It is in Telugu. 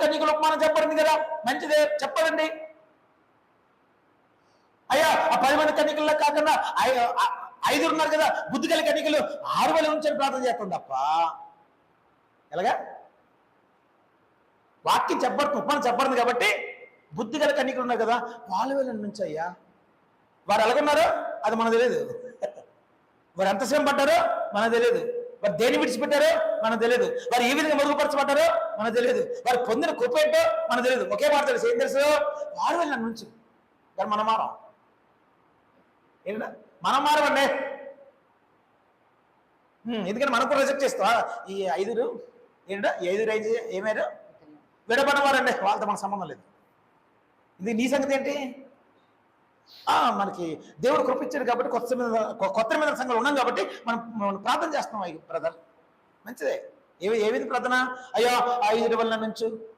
కన్యకల ఉపమానం చెప్పండి కదా, మంచిదే చెప్పండి. అయ్యా ఆ 10 మంది కన్యకల్లో కాకుండా 5 ఉన్నారు కదా, బుద్ధి గల కన్యకలు 6,000 ఉంచని ప్రార్థన చేస్తాం తప్ప ఎలాగా? వాక్యం చెప్పబడుతుంది, ఉపమానం చెప్పబడింది కాబట్టి బుద్ధి గల కన్యకలు ఉన్నారు కదా, వాళ్ళ నుంచి అయ్యా వారు ఎలాగున్నారో అది మనకు తెలియదు. వారు ఎంత శ్రమ పడ్డారో మనకు తెలియదు. వారు దేని విడిచిపెట్టారో మనకు తెలియదు. వారు ఏ విధంగా మరుగుపరచబడ్డారో మనకు తెలియదు. వారు పొందిన కృప ఏంటో మనకు తెలియదు. ఒకే మాట తెలుసు, ఏం తెలుసు? వారు వెళ్ళిన నుంచి కానీ మనం మారం. ఏంటంటే మనం మారమండి. ఎందుకంటే మనం కూడా రిజెక్ట్ చేస్తా. ఈ 5 ఏంటంటే 5 రేంజ్ ఏమారు విడబడిన వారండి, వాళ్ళతో మనకు సంబంధం లేదు. ఇది నీ సంగతి ఏంటి? మనకి దేవుడు కృపించాడు కాబట్టి కొత్త మీద సంఘాలు ఉన్నాం కాబట్టి మనం ప్రార్థన చేస్తున్నాం. బ్రదర్ మంచిదే. ఏ విధి ప్రార్థన? అయ్యో 5 వల్ల నుంచి